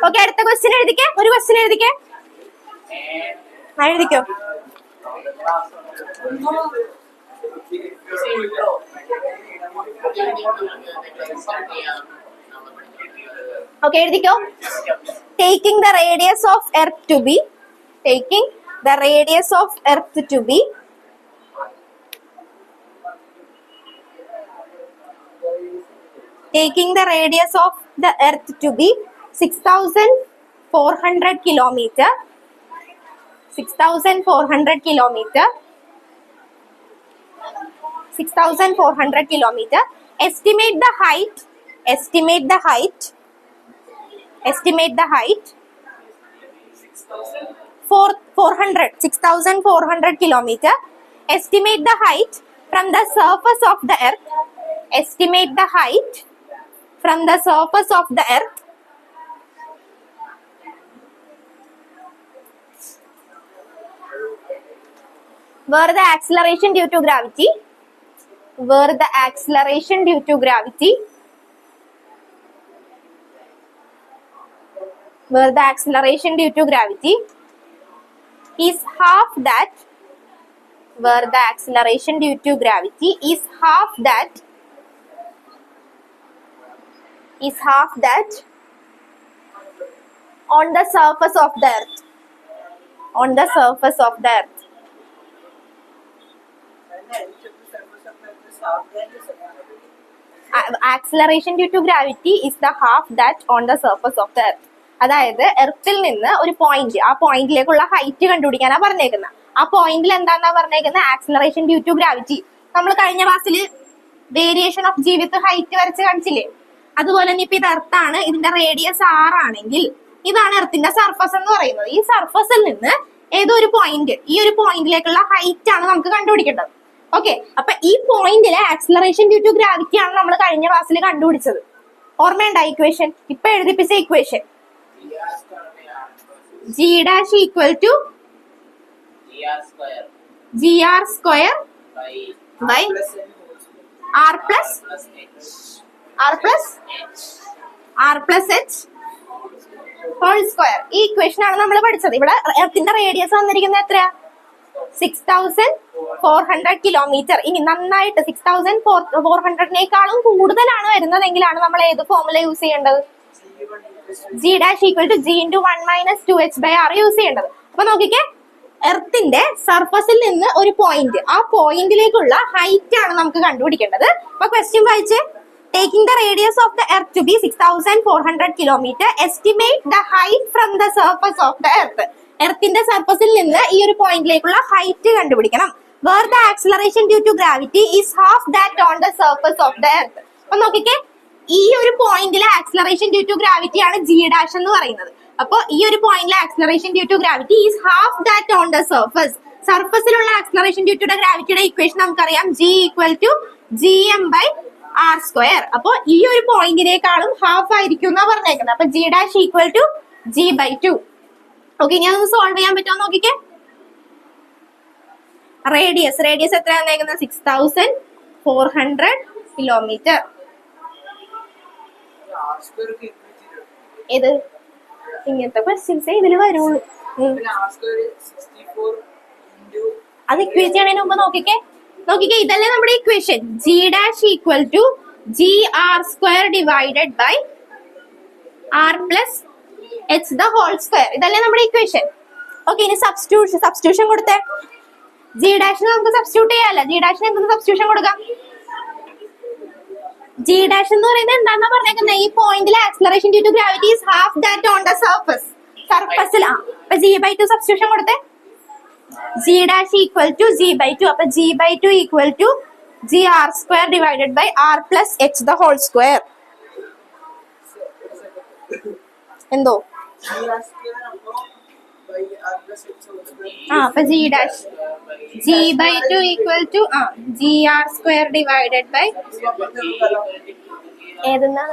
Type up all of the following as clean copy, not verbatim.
Okay, അടുത്ത question എഴുതിക്കേ. ഒരു question എഴുതിക്കേ. എഴുതിക്കോ. ഓക്കെ, എഴുതിക്കോ. Taking the radius of earth to be, taking the radius of earth to be taking the radius of the earth to be 6,400 kilometer, 6,400 kilometer, 6,400 kilometer. Estimate the height, estimate the height, estimate the height 6,400 kilometer. Estimate the height from the surface of the earth, estimate the height from the surface of the earth where the acceleration due to gravity, where the acceleration due to gravity, where the acceleration due to gravity is half that, where the acceleration due to gravity is half that, is half that on the surface of the earth, on the surface of the earth. Acceleration due to gravity is the half that on the surface of the earth. അതായത് എർത്തിൽ നിന്ന് ഒരു point, ആ പോയിന്റിലേക്കുള്ള height കണ്ടുപിടിക്കാനാ പറഞ്ഞേക്കുന്നത്. ആ പോയിന്റിൽ എന്താന്നാ പറഞ്ഞേക്കുന്നത്? Acceleration due to gravity. നമ്മൾ കഴിഞ്ഞ ക്ലാസ്സിൽ variation of G with height വരച്ച് കാണിച്ചില്ലേ? അതുപോലെ തന്നെ ഇപ്പൊ ഇത് എർത്താണ്, ഇതിന്റെ റേഡിയസ് 6 ആണെങ്കിൽ ഇതാണ് എർത്തിന്റെ സർഫസ് എന്ന് പറയുന്നത്. ഈ സർഫസിൽ നിന്ന് ഏതോ ഒരു പോയിന്റ്, ഈ ഒരു പോയിന്റിലേക്കുള്ള ഹൈറ്റ് ആണ് നമുക്ക് കണ്ടുപിടിക്കേണ്ടത്. ഓക്കെ, അപ്പൊ ഈ പോയിന്റിലെ ആക്സിലറേഷൻ ഡ്യൂ ടു ഗ്രാവിറ്റി ആണ് നമ്മൾ കഴിഞ്ഞ ക്ലാസ്സിൽ കണ്ടുപിടിച്ചത്. ഓർമ്മയുണ്ടോ ഇക്വേഷൻ? ഇപ്പൊ എഴുതിപ്പിച്ച equation G dash equal to GR square by R plus H whole square. ഈ ഇക്വേഷൻ ആണ് നമ്മൾ പഠിച്ചത്. ഇവിടെ എർത്തിന്റെ റേഡിയസ് വന്നിരിക്കുന്നത് എത്രയാ? 6,400 കിലോമീറ്റർ. ഇനി നന്നായിട്ട് 6,400നേക്കാളും കൂടുതലാണ് വരുന്നതെങ്കിലാണ് നമ്മൾ ഏത് ഫോർമുല യൂസ് ചെയ്യേണ്ടത്? G dash equal to G into 1 minus 2H by R use ചെയ്യേണ്ടത്. അപ്പൊ നോക്കിക്കേ, എർത്തിന്റെ സർഫസിൽ നിന്ന് ഒരു പോയിന്റ്, ആ പോയിന്റിലേക്കുള്ള ഹൈറ്റ് ആണ് നമുക്ക് കണ്ടുപിടിക്കേണ്ടത്. അപ്പൊ ക്വസ്റ്റ്യൻ വായിച്ചേ. Taking the radius of the earth to be 6,400 kilometer, estimate the height from the surface of the earth. എർത്തിന്റെ സർഫസിൽ നിന്ന് ഈ ഒരു പോയിന്റിലേക്കുള്ള ഹൈറ്റ് കണ്ടുപിടിക്കണം. Where the acceleration due to gravity is half that on the surface of the earth. അപ്പൊ നോക്കിക്കേ, ഈ ഒരു പോയിന്റിലെ ആക്സിലറേഷൻ ഡ്യൂ ടു ഗ്രാവിറ്റി ആണ് G ഡാഷ് എന്ന് പറയുന്നത്. അപ്പൊ ഈ ഒരു പോയിന്റിലെ acceleration due to gravity is half that on the surface. സർഫസിലുള്ള ആക്സിലറേഷൻ ഡ്യൂ ടു ഗ്രാവിറ്റിയുടെ ഇക്വേഷൻ നമുക്കറിയാം, G equal to GM by R square. അപ്പൊ ഈ ഒരു പോയിന്റിനേക്കാളും ഹാഫ് ആയിരിക്കും എന്നാ പറഞ്ഞേക്കുന്നത്. അപ്പൊ G dash equal to G by 2. Okay, ഇനി അതൊന്ന് സോൾവ് ചെയ്യാൻ പറ്റുമോ നോക്കിക്കേ. റേഡിയസ് എത്ര വന്നേക്കുന്നത്? 6,400 കിലോമീറ്റർ. ഇത് ഇങ്ങനത്തെ ക്വസ്റ്റ്യൻസ് ഇതിൽ വരുള്ളൂ. അത് ഇക്വേറ്റ് ചെയ്യണതിന് മുമ്പ് നോക്കിക്കേ, ഇതല്ലേ നമ്മുടെ equation. G dash equal to GR square divided by R plus H the whole square. ഇതല്ലേ നമ്മുടെ ഇക്വേഷൻ. ഓക്കെ, ഇനി സബ്സ്റ്റിറ്റ്യൂഷൻ കൊടുത്തേ. G ഡാഷിന് നമുക്ക് സബ്സ്റ്റിറ്റ്യൂട്ട് ചെയ്യാമല്ലോ. G ഡാഷിന് എന്തെന്ന് സബ്സ്റ്റിറ്റ്യൂഷൻ കൊടുക്കാം? G dash എന്ന് പറയുന്നത് എന്താണെന്നാ പറഞ്ഞേക്കുന്നത്? ഈ പോയിന്റിലെ acceleration due to gravity is half that on the surface. സർഫസിൽ അപ്പൊ G by 2 സബ്സ്റ്റിറ്റ്യൂഷൻ കൊടുത്തേ. G dash equal to G by 2. അപ്പൊ G by 2 equal to GR square divided by R plus H the whole square. എന്തോ അപ്പൊ G dash G by 2 equal to GR square divided by ഏതെന്നാ?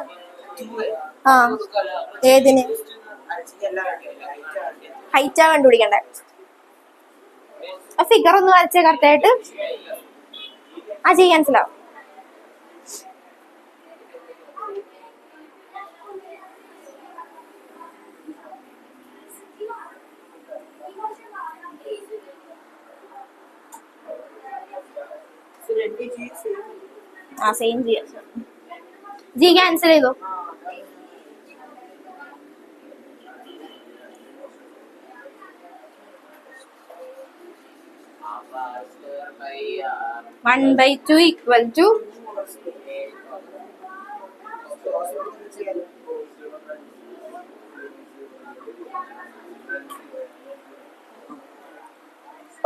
ഏതിന് ഹൈറ്റാ കണ്ടുപിടിക്കണ്ടേ? Figure ഒന്ന് വരച്ചേ correct ആയിട്ട്. ചെയ്യാൻ മനസ്സിലാവും. ആ same ചെയ്യാം. ജി ക്യാൻസൽ ചെയ്തോ. One by two equal to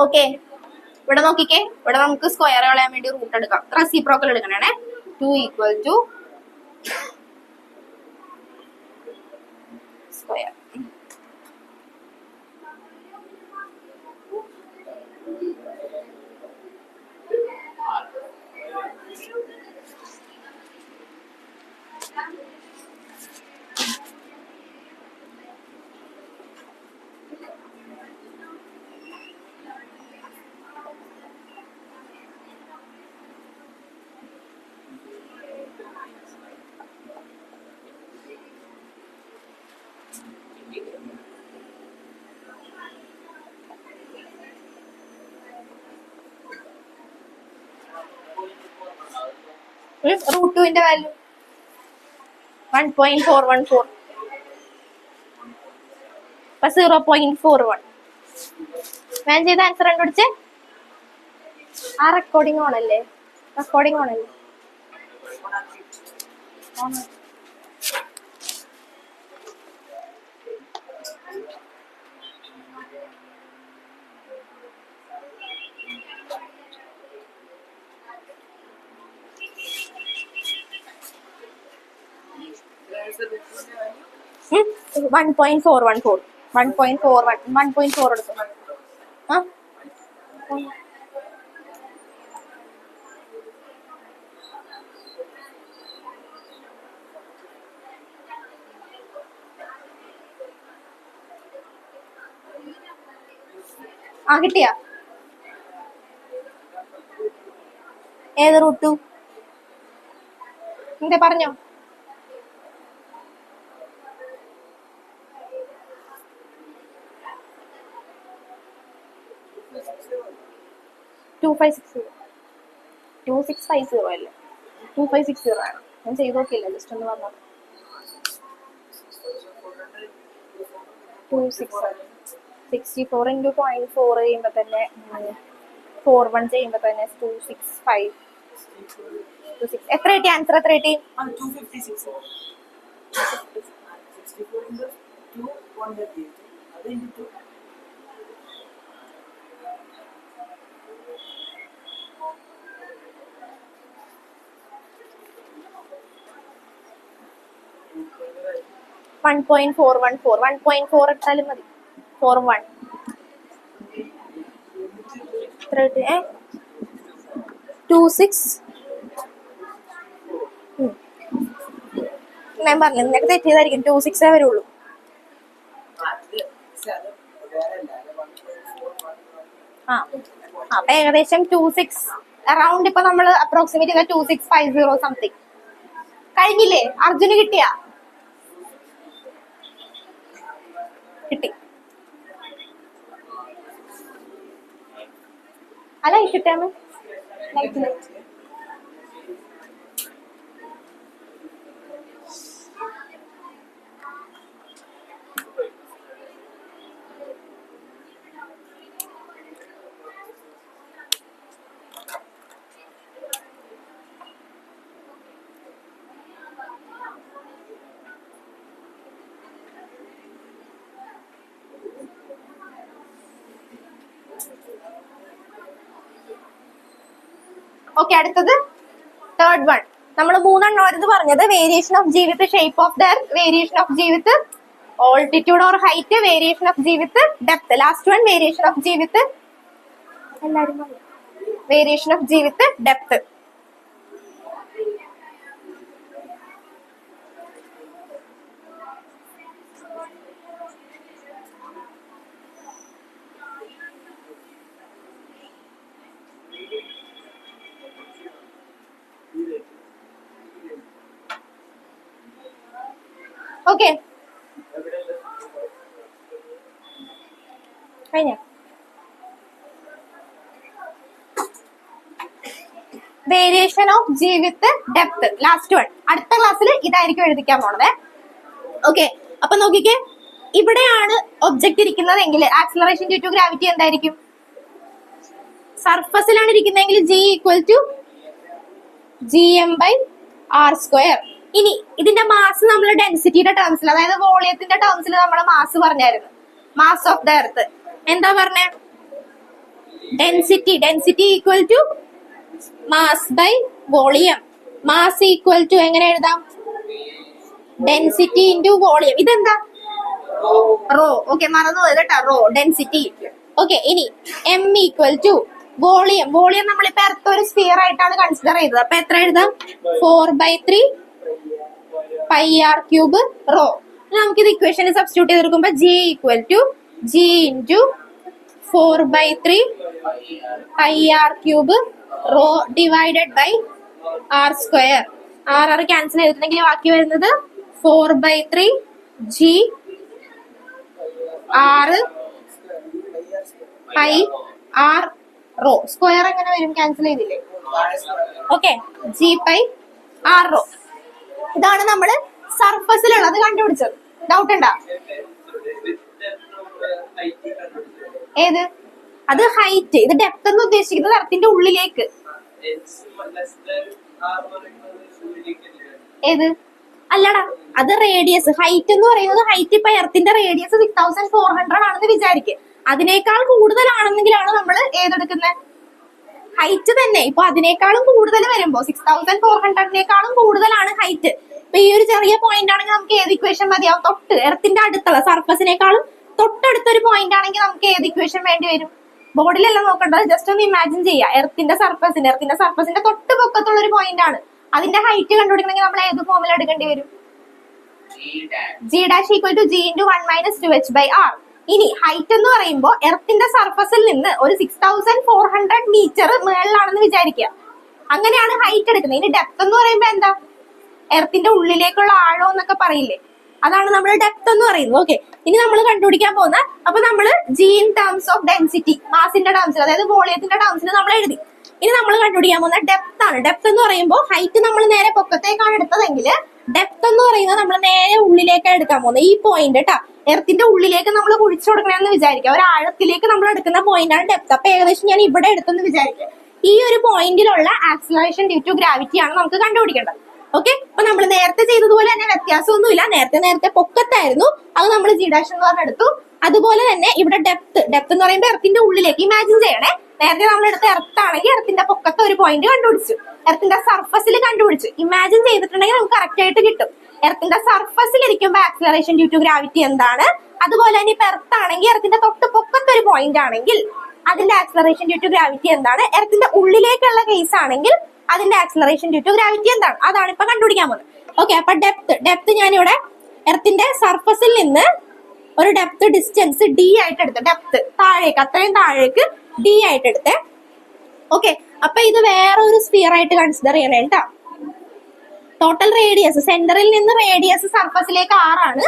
okay. ഇവിടെ നോക്കിക്കേ, ഇവിടെ നമുക്ക് സ്ക്വയർ കളയാൻ വേണ്ടി റൂട്ട് എടുക്കാം. റെസിപ്രോക്കൽ എടുക്കണേ. 2 ഈക്വൽ ടു സ്ക്വയർ. റൂട്ട് 2ന്റെ വാല്യൂ 1.414. അപ്പൊ 0.41. ഞാൻ ചെയ്ത ആൻസർ കണ്ടുപിടിച്ച്. ആ റെക്കോർഡിംഗ് ഓണല്ലേ? റെക്കോർഡിംഗ് ഓണല്ലേ? ഉം 1.414. 1.4 എടുത്തു. ആ ആ കിട്ടിയാ? ഏത് റൂട്ട് 2? എന്താ പറഞ്ഞോ? ടു 2650 അല്ലേ? 2560 ആണ്. ഞാൻ ചെയ്ത് നോക്കിയില്ല, ജസ്റ്റ് ഒന്ന് പറഞ്ഞത്. 64 into 0.4 ചെയ്യുമ്പോ തന്നെ 41 ചെയ്യുമ്പോ തന്നെ 265. എത്ര കിട്ടി ആൻസർ? എത്ര കിട്ടി? 1.414. 1.4 ഇട്ടാലും മതി. 41 എത്ര കിട്ടി? 26. ഞാൻ പറഞ്ഞു നിനക്ക് തെറ്റിയതായിരിക്കും. 26 വരുള്ളൂ. ആ അപ്പൊ ഏകദേശം 26 അറൌണ്ട്. ഇപ്പൊ നമ്മള് അപ്രോക്സിമേറ്റ് 2650 സംതിങ്. കഴിഞ്ഞില്ലേ? അർജുന് കിട്ടിയാ? കിട്ടി. അല്ല കിട്ടാമോ? Light okay. അടുത്തത് തേർഡ് വൺ. നമ്മൾ 3 എണ്ണമായിരുന്നു പറഞ്ഞത്. Variation of G with shape of the earth, variation of G with altitude or height, variation of G with depth. Last one variation of G with എല്ലാരും variation of G with depth. Okay കഴിഞ്ഞ variation of G with depth. Last one. അടുത്ത ക്ലാസ്സിൽ ഇതായിരിക്കും എഴുതിക്കാൻ പോണത്. Okay, അപ്പൊ നോക്കിക്കേ, ഇവിടെയാണ് ഒബ്ജക്റ്റ് ഇരിക്കുന്നതെങ്കിൽ ആക്സിലറേഷൻ ഡ്യൂ ടു ഗ്രാവിറ്റി എന്തായിരിക്കും? സർഫസിലാണ് ഇരിക്കുന്നതെങ്കിൽ ജി ഈക്വൽ ടു gm/r². ഇനി ഇതിന്റെ മാസ് നമ്മൾ ഡെൻസിറ്റിയുടെ ടേംസിൽ, അതായത് വോളിയത്തിന്റെ ടേംസിൽ നമ്മൾ മാസ് പറഞ്ഞായിരുന്നു. മാസ് ഓഫ് ദ എർത്ത് എന്താ പറഞ്ഞേ? Density equal to mass by volume. Mass equal to എങ്ങനെ എഴുതാം? Density into volume. ഇതെന്താ? റോ. ഓക്കെ, മറന്നു പോയത് കേട്ടോ, റോ ഡെൻസിറ്റി. ഓക്കെ, ഇനി M equal to volume. Volume നമ്മളിപ്പോ എർത്ത് ഒരു സ്ഫിയർ ആയിട്ടാണ് കൺസിഡർ ചെയ്തത്. അപ്പൊ എത്ര എഴുതാം? 4/3 πr³ റോ. നമുക്കിത് ഇക്വേഷനിൽ സബ്സ്റ്റിറ്റ്യൂട്ട് ചെയ്തെടുക്കുമ്പോ G equal to G into 4/3 πr³ rho divided by r². r cancel ചെയ്തിട്ടുണ്ടെങ്കിൽ ബാക്കി വരുന്നത് 4/3 g r pi r rho. Square എങ്ങനെ വരും? ക്യാൻസൽ ചെയ്തില്ലേ? Okay, G pi R rho. ഇതാണ് നമ്മള് സർഫസിലുള്ളത് കണ്ടുപിടിച്ചത്. ഡൗട്ട് ഉണ്ടാ? ഏത്? അത് ഹൈറ്റ്. ഇത് ഡെപ്ത് എന്ന് ഉദ്ദേശിക്കുന്നത് എർത്തിന്റെ ഉള്ളിലേക്ക്. ഏത്? അല്ലടാ, അത് റേഡിയസ്. ഹൈറ്റ് എന്ന് പറയുന്നത്, ഹൈറ്റ് ഇപ്പൊ എർത്തിന്റെ റേഡിയസ് 6400 ആണെന്ന് വിചാരിക്കുക. അതിനേക്കാൾ കൂടുതലാണെന്നെങ്കിലാണ് നമ്മൾ ഏതെടുക്കുന്നത്? ഹൈറ്റ് തന്നെ. ഇപ്പൊ അതിനേക്കാളും കൂടുതൽ വരുമ്പോ 6400-നേക്കാളും കൂടുതലാണ് ഹൈറ്റ്. ഇപ്പൊ ഈ ഒരു ചെറിയ പോയിന്റ് ആണെങ്കിൽ നമുക്ക് ഏത് ഇക്വേഷൻ മതിയാവും? തൊട്ട് എർത്തിന്റെ അടുത്തുള്ള സർഫസിനേക്കാളും തൊട്ടടുത്തൊരു പോയിന്റ് ആണെങ്കിൽ നമുക്ക് ഏത് ഇക്വേഷൻ വേണ്ടി വരും? ബോർഡിലെല്ലാം നോക്കേണ്ടത്, ജസ്റ്റ് ഒന്ന് ഇമാജിൻ ചെയ്യുക. എർത്തിന്റെ സർഫസിന്റെ തൊട്ട് പൊക്കത്തുള്ള ഒരു പോയിന്റ് ആണ്. അതിന്റെ ഹൈറ്റ് കണ്ടുപിടിക്കണമെങ്കിൽ നമ്മൾ ഏത് ഫോമിൽ എടുക്കേണ്ടി വരും? g' equal to g into 1 - 2h/r. ഇനി ഹൈറ്റ് എന്ന് പറയുമ്പോൾ എർത്തിന്റെ സർഫസിൽ നിന്ന് ഒരു 6400 മീറ്റർ മുകളിലാണെന്ന് വിചാരിക്കുക. അങ്ങനെയാണ് ഹൈറ്റ് എടുക്കുന്നത്. ഇനി ഡെപ്ത് എന്ന് പറയുമ്പോൾ എന്താ? എർത്തിന്റെ ഉള്ളിലേക്കുള്ള ആഴം എന്നൊക്കെ പറയില്ലേ, അതാണ് നമ്മൾ ഡെപ്ത് എന്ന് പറയുന്നത്. ഓക്കെ, ഇനി നമ്മൾ കണ്ടുപിടിക്കാൻ പോകുന്ന, അപ്പൊ നമ്മള് G in terms of density, മാസിന്റെ ടേംസിൽ, അതായത് വോളിയത്തിന്റെ ടേംസിൽ നമ്മൾ എഴുതി. ഇനി നമ്മൾ കണ്ടുപിടിക്കാൻ പോകുന്ന ഡെപ്ത് ആണ്. ഡെപ്ത് എന്ന് പറയുമ്പോൾ ഹൈറ്റ് നമ്മൾ നേരെ പൊക്കത്തേക്കാണ് എടുത്തതെങ്കിൽ ഡെപ്ത് എന്ന് പറയുന്നത് നമ്മൾ നേരെ ഉള്ളിലേക്കാണ് എടുക്കാൻ പോകുന്നത്. ഈ പോയിന്റ് കേട്ടാ, എർത്തിന്റെ ഉള്ളിലേക്ക് നമ്മൾ കുഴിച്ചു കൊടുക്കണമെന്ന് വിചാരിക്കുക. ഒരു ആഴത്തിലേക്ക് നമ്മൾ എടുക്കുന്ന പോയിന്റ് ആണ് ഡെപ്ത്. അപ്പൊ ഏകദേശം ഞാൻ ഇവിടെ എടുത്തെന്ന് വിചാരിക്കുക. ഈ ഒരു പോയിന്റിലുള്ള ആക്സിലറേഷൻ ഡ്യൂ ടു ഗ്രാവിറ്റി ആണ് നമുക്ക് കണ്ടുപിടിക്കേണ്ടത്. ഓക്കെ, അപ്പൊ നമ്മൾ നേരത്തെ ചെയ്തതുപോലെ തന്നെ വ്യത്യാസമൊന്നുമില്ല. നേരത്തെ പൊക്കത്തായിരുന്നു, അത് നമ്മൾ g' എന്ന് പറഞ്ഞെടുത്തു. അതുപോലെ തന്നെ ഇവിടെ ഡെപ്ത് എന്ന് പറയുമ്പോൾ എർത്തിന്റെ ഉള്ളിലേക്ക് ഇമാജിൻ ചെയ്യണേ. നേരത്തെ നമ്മൾ എടുത്ത എർത്ത് ആണെങ്കിൽ എർത്തിന്റെ പൊക്കത്തെ ഒരു പോയിന്റ് കണ്ടുപിടിച്ചു, എർത്തിന്റെ സർഫസിൽ കണ്ടുപിടിച്ചു. ഇമാജിൻ ചെയ്തിട്ടുണ്ടെങ്കിൽ നമുക്ക് കറക്റ്റ് ആയിട്ട് കിട്ടും. എർത്തിന്റെ സർഫസിൽ ഇരിക്കുമ്പോൾ ആക്സിലറേഷൻ ഡ്യൂ ടു ഗ്രാവിറ്റി എന്താണ്? അതുപോലെ തന്നെ ഇപ്പൊ എർത്ത് ആണെങ്കിൽ എർത്തിന്റെ തൊട്ട് പൊക്കത്തെ ഒരു പോയിന്റ് ആണെങ്കിൽ അതിന്റെ ആക്സിലറേഷൻ ഡ്യൂ ടു ഗ്രാവിറ്റി എന്താണ്? എർത്തിന്റെ ഉള്ളിലേക്കുള്ള കേസ് ആണെങ്കിൽ അതിന്റെ ആക്സിലറേഷൻ ഡ്യൂ ടു ഗ്രാവിറ്റി എന്താണ്? അതാണ് ഇപ്പൊ കണ്ടുപിടിക്കാൻ പോകുന്നത്. ഓക്കെ, അപ്പൊ ഡെപ്ത് ഞാനിവിടെ എർത്തിന്റെ സർഫസിൽ നിന്ന് ഒരു ഡെപ്ത് ഡിസ്റ്റൻസ് d ആയിട്ട് എടുത്ത്, ഡെപ്ത് താഴേക്ക്, അത്രയും താഴേക്ക് d ആയിട്ട് എടുത്തേ. ഓക്കെ, അപ്പൊ ഇത് വേറെ ഒരു സ്ഫിയർ ആയിട്ട് കൺസിഡർ ചെയ്യണേ കേട്ടോ. ടോട്ടൽ റേഡിയസ്, സെന്ററിൽ നിന്ന് റേഡിയസ് സർഫസിലേക്ക് 6 ആണ്.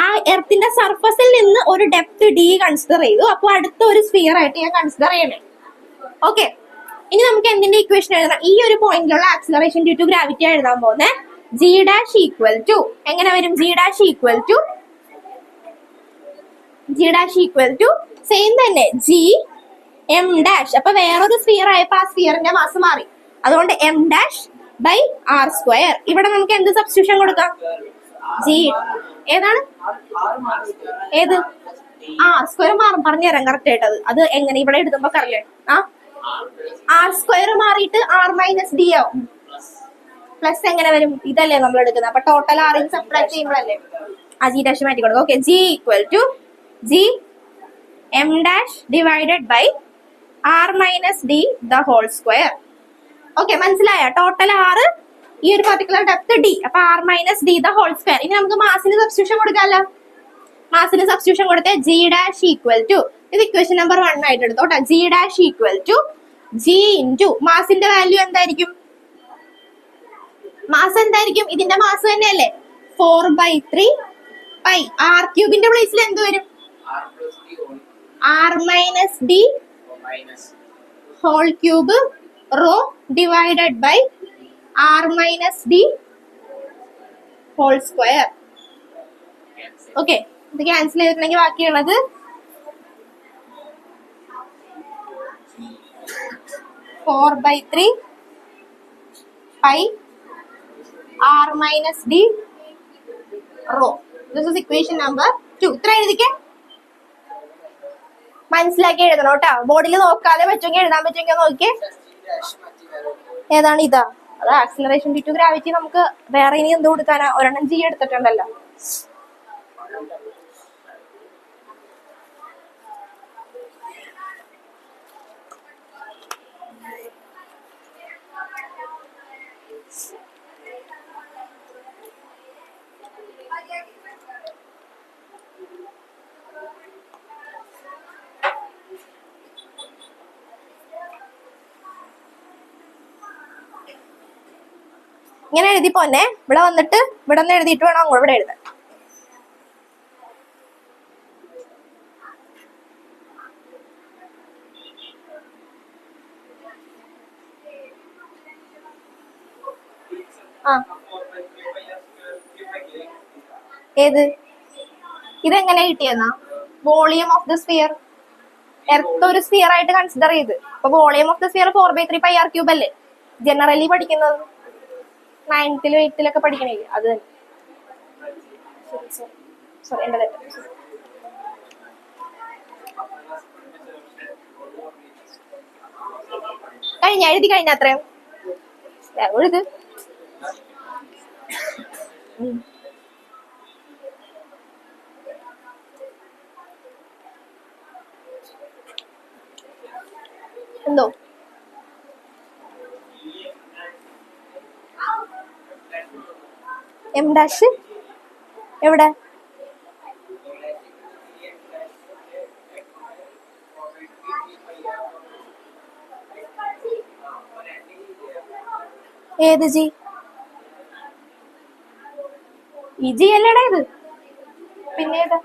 ആ എർത്തിന്റെ സർഫസിൽ നിന്ന് ഒരു ഡെപ്ത് d കൺസിഡർ ചെയ്തു. അപ്പൊ അടുത്ത ഒരു സ്ഫിയർ ആയിട്ട് ഞാൻ കൺസിഡർ ചെയ്യണേ. ഓക്കെ, ഇനി നമുക്ക് എന്തിന്റെ ഇക്വേഷൻ എഴുതണം? ഈ ഒരു പോയിന്റിലുള്ള ആക്സിലറേഷൻ ഡ്യൂ ടു ഗ്രാവിറ്റി എഴുതാൻ പോകുന്നത്. g' ഈക്വൽ ടു എങ്ങനെ വരും? g' ഈക്വൽ ടു സെയിം തന്നെ gm'. അപ്പൊ വേറൊരു സ്ഫിയർ ആയപ്പോ ആ സ്ഫിയറിന്റെ മാസ് മാറി, അതുകൊണ്ട് m'/r². ഇവിടെ നമുക്ക് എന്ത് സബ്സ്റ്റിറ്റ്യൂഷൻ കൊടുക്കാം? g ഏതാണ്? ഏത്? r² മാറും. പറഞ്ഞുതരാം കറക്റ്റ് ആയിട്ട്. അത് എങ്ങനെ ഇവിടെ എഴുതുമ്പോ കറിയേ. r² മാറിയിട്ട് r - d ആവും. പ്ലസ് എങ്ങനെ വരും? ഇതല്ലേ നമ്മൾ എടുക്കുന്നത്. അപ്പൊ ടോട്ടൽ r സബ്ട്രാക്ട് ചെയ്യുമ്പോഴല്ലേ ആ g' മാറ്റി കൊടുക്കും. Okay, g equal to gm' divided by r - d the whole square. Okay, മനസ്സിലായ? ടോട്ടൽ r, ഈ ഒരു പർട്ടിക്കുലർ ഡെപ്ത് d, അപ്പൊ r - d the whole square. ഇനി നമുക്ക് മാസിന് സബ്സ്റ്റിറ്റ്യൂഷൻ കൊടുക്കാമല്ലോ. മാസിന് സബ്സ്റ്റിറ്റ്യൂഷൻ കൊടുത്തേ g' ഈക്വൽ ടു, ഇത് ഇക്വേഷൻ നമ്പർ 1 ആയിട്ട് എടുത്തോട്ടെ. g' equal to g into മാസിന്റെ വാല്യൂ എന്തായിരിക്കും? മാസ് എന്തായിരിക്കും? ഇതിന്റെ മാസ് തന്നെയല്ലേ 4/3 പൈ. r³ പ്ലേസിൽ എന്ത് വരും? r - d whole cube rho divided by R minus D whole square. Okay, ഇത് ക്യാൻസൽ ചെയ്തിട്ടുണ്ടെങ്കിൽ ബാക്കിയുള്ളത് 4/3 pi r minus d rho. This is equation number 2. ഇത്ര എഴുതിക്കേ, മനസ്സിലാക്കി എഴുതണം കേട്ടോ. ബോർഡിൽ നോക്കാതെ പറ്റുമെങ്കിൽ എഴുതാൻ പറ്റുമെങ്കിൽ നോക്കിയേ. ഏതാണ് ഇതാ? അത് ആക്സിലറേഷൻ ഡ്യൂ ടു ഗ്രാവിറ്റി. നമുക്ക് വേറെ ഇനി എന്ത് കൊടുക്കാനാ? ഒരെണ്ണം ജി എടുത്തിട്ടുണ്ടല്ലോ. ഇങ്ങനെ എഴുതി പോന്നെ. ഇവിടെ വന്നിട്ട് ഇവിടെ നിന്ന് എഴുതിയിട്ട് വേണം അങ്ങോട്ട് ഇവിടെ എഴുതാൻ. ആ, ഏത്? ഇതെങ്ങനെ കിട്ടിയെന്നാ? Volume of the sphere. Earth ഒരു സ്ഫിയർ ആയിട്ട് കൺസിഡർ ചെയ്ത്. അപ്പൊ volume of the sphere 4/3 pi r³ അല്ലേ ജനറലി പഠിക്കുന്നത്? 9th 8th പഠിക്കണേ അത് തന്നെ. സോറി, എന്റെ തെറ്റ്. എഴുതി കഴിഞ്ഞ അത്രയും എഴുത്. എന്തോ എം ഡാഷ് എവിടെ? ഏത് ജി? ഈ ജി അല്ലേടാ ഇത്. പിന്നെ ഏത്?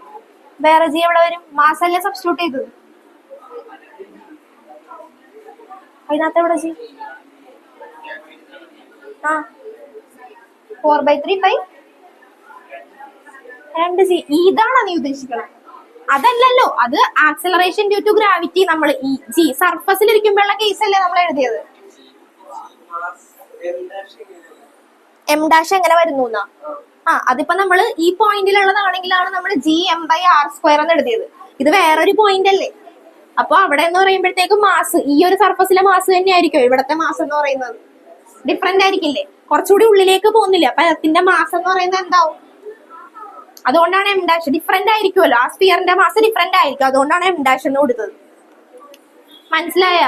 വേറെ ജി എവിടെ വരും? മാസല്ലേ സബ്സ്റ്റിറ്റ്യൂട്ട് ചെയ്തത്. അതിനകത്ത് എവിടെ ജി? ആ, 4/3 pi 2g. ഇതാണോ നീ ഉദ്ദേശിക്കണം? അതല്ലല്ലോ, അത് ആക്സിലറേഷൻ ഡ്യൂ ടു ഗ്രാവിറ്റി. നമ്മൾ ഈ ജി സർഫസിൽ ഇരിക്കുമ്പോഴുള്ള കേസ് അല്ലേ നമ്മൾ എഴുതിയത്. എം ഡാഷ് എങ്ങനെ വരുന്നു എന്നാ? ആ, അതിപ്പോ നമ്മള് ഈ പോയിന്റിലുള്ളതാണെങ്കിലാണ് നമ്മൾ gm/r² എന്ന് എഴുതിയത്. ഇത് വേറൊരു പോയിന്റ് അല്ലേ. അപ്പൊ അവിടെ എന്ന് പറയുമ്പോഴത്തേക്കും മാസ്, ഈ ഒരു സർഫസിലെ മാസ് തന്നെ ആയിരിക്കും ഇവിടത്തെ മാസ് എന്ന് പറയുന്നത്. ഡിഫറെന്റ് ആയിരിക്കില്ലേ? കുറച്ചുകൂടി ഉള്ളിലേക്ക് പോകുന്നില്ല. അപ്പൊ അതിന്റെ മാസ് എന്ന് പറയുന്നത് എന്താവും? അതുകൊണ്ടാണ് എം ഡാഷ് ഡിഫറെന്റ് ആയിരിക്കുമല്ലോ. ആ സ്ഫിയറിന്റെ മാസ് ഡിഫറെന്റ് ആയിരിക്കും. അതുകൊണ്ടാണ് എം ഡാഷ് എന്ന് കൊടുത്തത്. മനസ്സിലായ?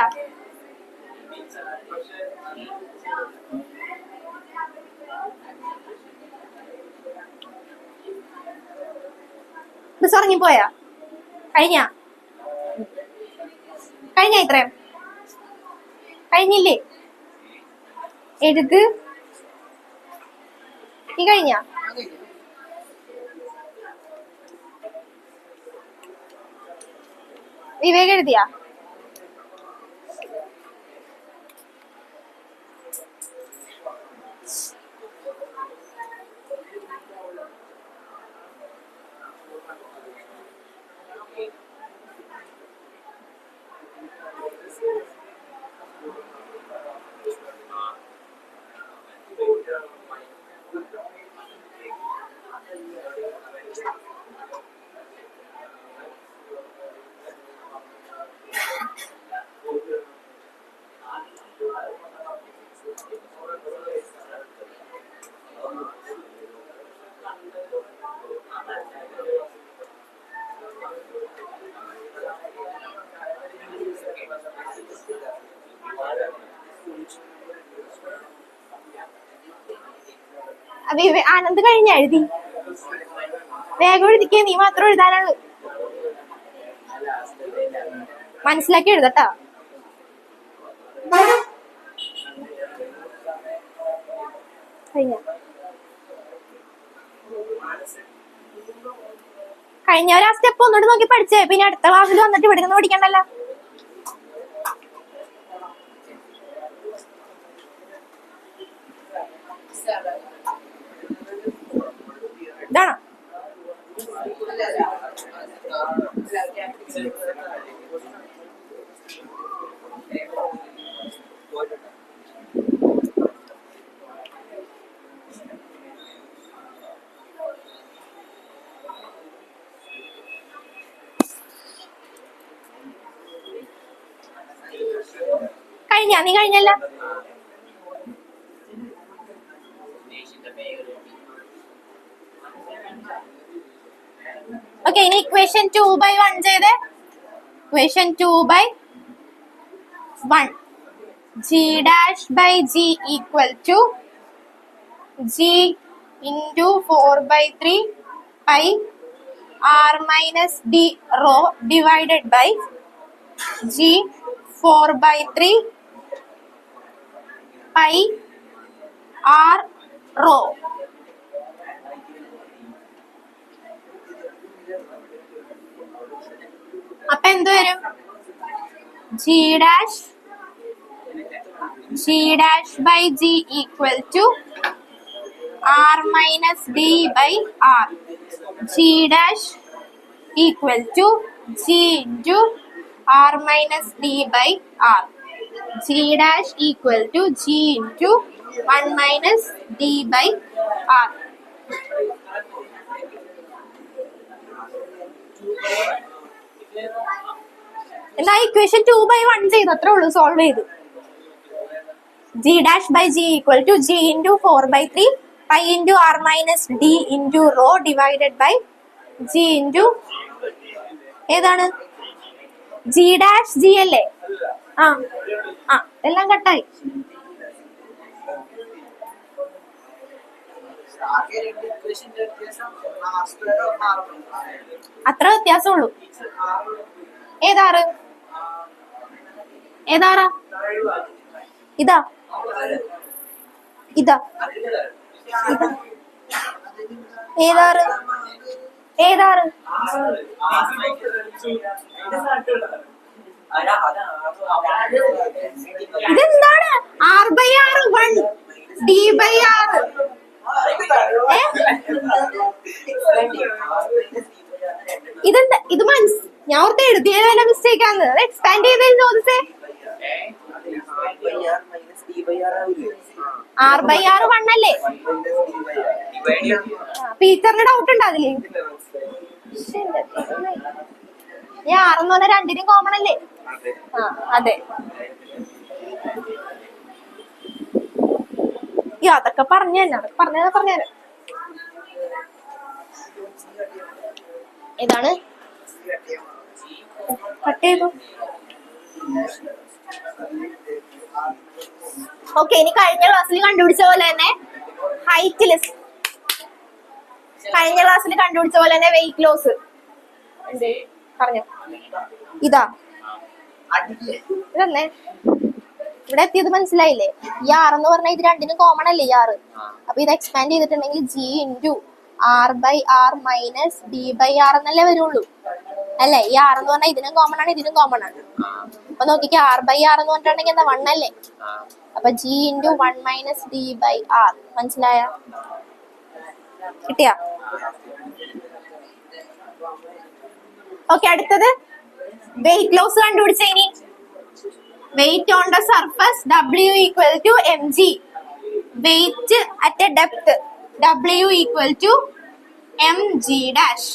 ഇറങ്ങിപ്പോയാ? കഴിഞ്ഞ ഇത്രയും കഴിഞ്ഞില്ലേ? എഴുത്. ഈ കഴിഞ്ഞ വിവേക് എഴുതിയാ? ആനന്ദ് കഴിഞ്ഞ എഴുതി. വേഗം എഴുതിക്കേ, നീ മാത്രം എഴുതാനുള്ളൂ. മനസ്സിലാക്കി എഴുതട്ടാ. കഴിഞ്ഞവർ ആ സ്റ്റെപ്പ് ഒന്നുകൂടി നോക്കി പഠിച്ചേ. പിന്നെ അടുത്ത ക്ലാസ്സിൽ വന്നിട്ട് ഇവിടെ നിന്ന് പഠിക്കണ്ടല്ലോ. ഇതാണോ? നീ കഴിഞ്ഞല്ല. ഓക്കെ, ഇനി ഇക്വേഷൻ 2/1 ചെയ്തേ. Equation 2/1 g dash by g equal to g into 4/3 pi r minus d rho divided by g 4/3 pi r rho. അപ്പൊ എന്ത് വരും? g dash by g equal to r minus d by r. G dash equal to g into r minus d by r. G dash equal to g into 1 minus d by r. എന്നാ equation 2/1 ചെയ്തു, അത്രേ ഉള്ളൂ, solve ചെയ്തു. g dash by g equal to g into 4/3 pi into r minus d into rho divided by g into ഏതാണ്? g dash g അല്ലേ? ആ എല്ലാം കട്ടായി. അത്ര വ്യത്യാസമുള്ളൂ. ഏതാറ്? ഏതാറാ? ഇതാ ഇതാ ഏതാറ്? ഏതാറ്? ഇതെന്താണ്? r/r 1 d/r. ഇതെന്താ? ഇത് ഞാൻ ഓർത്ത് എഴുതിയത് വല്ല മിസ്റ്റേക്ക് ആണ്. അത് എക്സ്പാൻഡ് ചെയ്ത് ചോദിച്ചേ. r/r 1 അല്ലേ? ടീച്ചറിന് ഡൗട്ട് ഉണ്ടോ അതില്? ഞാൻ ആറെന്ന് പറഞ്ഞ രണ്ടിനും കോമൺ അല്ലേ? അതെ. അതൊക്കെ പറഞ്ഞു തന്നെ, അതൊക്കെ പറഞ്ഞുതരാം. ഏതാണ്? കട്ട് ചെയ്തു. ഓക്കെ, ഇനി കഴിഞ്ഞ ക്ലാസ്സിൽ കണ്ടുപിടിച്ച പോലെ തന്നെ വെയിറ്റ് ലോസ് പറഞ്ഞു. ഇതാ ഇതന്നെ ഇവിടെ എത്തിയത് മനസ്സിലായില്ലേ? ഈ ആറെന്ന് പറഞ്ഞാൽ ഇത് രണ്ടിനും കോമൺ അല്ലേ? ഈ ആറ്. അപ്പൊ ഇത് എക്സ്പാൻഡ് ചെയ്തിട്ടുണ്ടെങ്കിൽ G into r/r minus d/r എന്നല്ലേ വരുള്ളൂ അല്ലേ? ഈ ആറെന്ന് പറഞ്ഞാൽ ഇതിനും കോമൺ ആണ്, ഇതിനും കോമൺ ആണ്. അപ്പൊ നോക്കിക്കേ, r/r എന്ന് പറഞ്ഞിട്ടുണ്ടെങ്കിൽ എന്താ? 1 അല്ലേ? അപ്പൊ g ഇൻറ്റു 1 മൈനസ് d/r. മനസ്സിലായ? കിട്ടിയ? ഓക്കെ, അടുത്തത് വെയിറ്റ് ലോസ് കണ്ടുപിടിച്ച. ഇനി weight on the surface W equal to mg. Weight at a depth W equal to mg dash.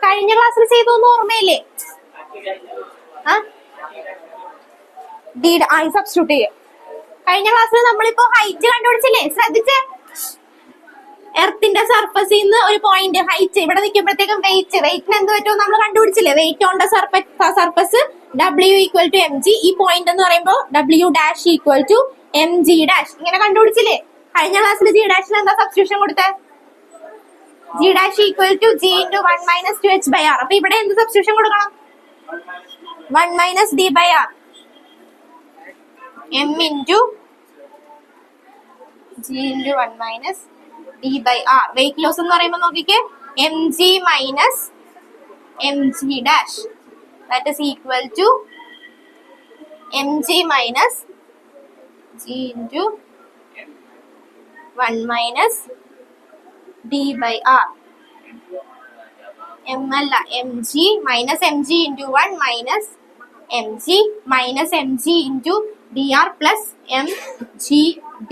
കഴിഞ്ഞ ക്ലാസ്സിൽ ചെയ്തൊന്നും ഓർമ്മയില്ലേ? സബ്സ്റ്റിറ്റ്യൂട്ട് ചെയ്യാം. കഴിഞ്ഞ ക്ലാസ്സിൽ നമ്മളിപ്പോ ഹൈറ്റ് കണ്ടുപിടിച്ചില്ലേ? ശ്രദ്ധിച്ചേ. എർത്തിന്റെ സർഫസിൽ നിന്ന് ഒരു പോയിന്റ് ഹൈറ്റ് ഇവിടെ നിൽക്കുമ്പോഴത്തേക്കും വെയിറ്റിന് എന്ത് പറ്റുമോ നമ്മൾ കണ്ടുപിടിച്ചില്ലേ? Weight on the surface W equal to mg. ഈ പോയിന്റ് എന്ന് പറയുമ്പോൾ W dash equal to mg dash. ഇങ്ങനെ കണ്ടുപിടിച്ചില്ലേ? കഴിഞ്ഞ ക്ലാസ്സിൽ g ഡാഷിന് എന്താ സബ്സ്റ്റിറ്റ്യൂഷൻ കൊടുത്തേ? g dash equal to g into 1 minus 2h/r. അപ്പൊ ഇവിടെ എന്ത് സബ്സ്റ്റിറ്റ്യൂഷൻ കൊടുക്കണം? 1 minus d/r m into g into 1 minus d/r. Weight loss എന്ന് പറയുമ്പോൾ നോക്കിക്കേ, mg minus mg dash that is equal to mg minus g into 1 minus d by r. m അല്ല mg minus mg into 1 minus mg into dr plus mg d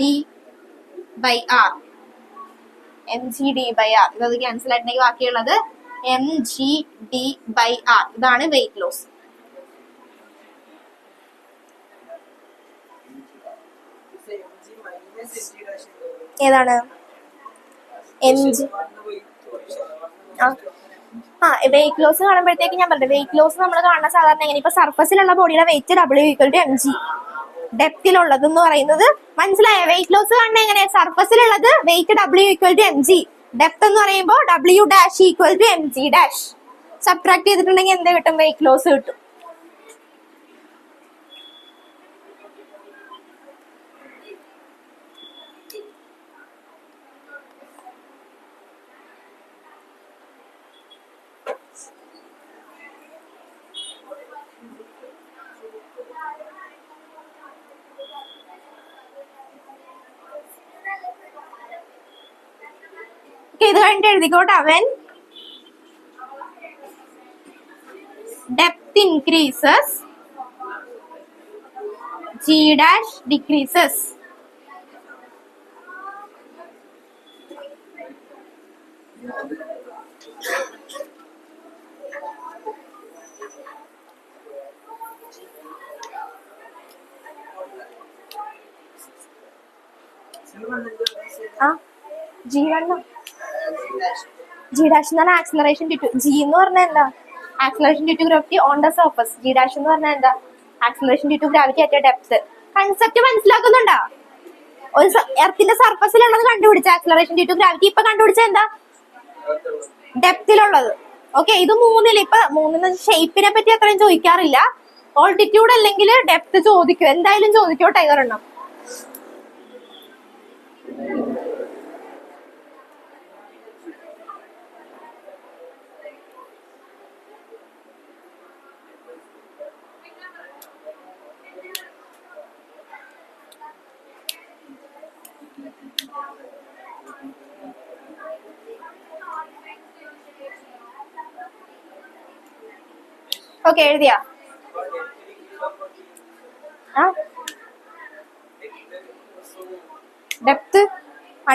by r. mg d by r ഇത് cancel ആയിട്ടുണ്ടെങ്കിൽ ബാക്കിയുള്ളത് mg d by r. ഇതാണ് weight loss. ഏതാണ് mg? Weight loss കാണുമ്പോഴത്തേക്ക് ഞാൻ പറഞ്ഞു, weight loss നമ്മൾ കാണുന്ന സാധാരണ എങ്ങനെ, ഇപ്പൊ സർഫസിലുള്ള ബോഡിയുടെ വെയിറ്റ് W = mg, ഡെപ്തിലുള്ളത് എന്ന് പറയുന്നത് മനസ്സിലായോ? വെയിറ്റ് ലോസ് കാണുന്നത് എങ്ങനെ, സർഫസിലുള്ളത് വെയിറ്റ് W = mg, ഡെപ്ത് എന്ന് പറയുമ്പോൾ W' = mg'. സബ്ട്രാക്ട് ചെയ്തിട്ടുണ്ടെങ്കിൽ എന്ത് കിട്ടും? വെയിറ്റ് ലോസ് കിട്ടും. ഇത് കഴിഞ്ഞിട്ട് എഴുതിക്കോട്ടെ. അവൻ depth increases G' decreases. G' എന്ന് പറഞ്ഞാൽ ആക്സിലറേഷൻ ഡ്യൂ ടു, G എന്ന് പറഞ്ഞാൽ എന്താ? Acceleration due to gravity on the surface. G' എന്ന് പറഞ്ഞാൽ എന്താ? Acceleration due to gravity at depth. Concept മനസ്സിലാക്കുന്നുണ്ടോ? ഒരു എർത്തിന്റെ സർഫസിലുള്ളത് കണ്ടുപിടിച്ച ആക്സിലറേഷൻ ഡ്യൂ ടു ഗ്രാവിറ്റി. ഇപ്പൊ കണ്ടുപിടിച്ച എന്താ? ഡെപ്തിലുള്ളത്. ഓക്കെ, ഇത് മൂന്നില്. ഇപ്പൊ മൂന്നിന് ഷേപ്പിനെ പറ്റി അത്രയും ചോദിക്കാറില്ല. ഓൾട്ടിറ്റ്യൂഡ് അല്ലെങ്കിൽ ഡെപ്ത് ചോദിക്കും, എന്തായാലും ചോദിക്കോട്ടെ ഇതൊരെണ്ണം. ഓക്കെ, എഴുതിയാ? ഡെപ്ത്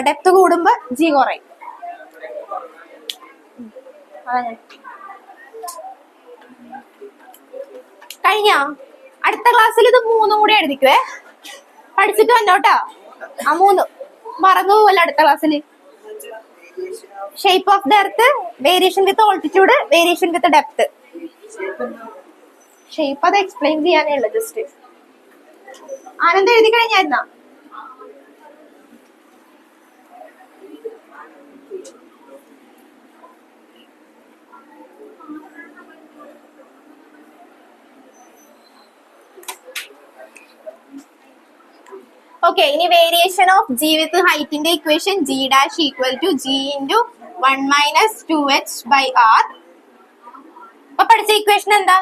ഡെപ്ത് കൂടുമ്പോ G കുറയും. അതങ്ങനെ കഴിഞ്ഞോ? അടുത്ത ക്ലാസ്സിൽ ഇത് മൂന്നും കൂടി എഴുതിക്കുവേ, പഠിച്ചിട്ട് വന്നോട്ടോ. മൂന്ന് മറന്നു പോവല്ലോ. അടുത്ത ക്ലാസ്സിൽ shape of the earth, variation with altitude, variation with depth. Shape അത് എക്സ്പ്ലെയിൻ ചെയ്യാനേ ഉള്ളു. ജസ്റ്റ് ആനന്ദ് എഴുതി കഴിഞ്ഞായിരുന്ന? ഓക്കെ, ഇനി വേരിയേഷൻ ഓഫ് G വിത്ത് ഹൈറ്റിന്റെ equation G' = G into 1 minus 2h by r. അപ്പൊ പഠിച്ച ഇക്വേഷൻ എന്താ?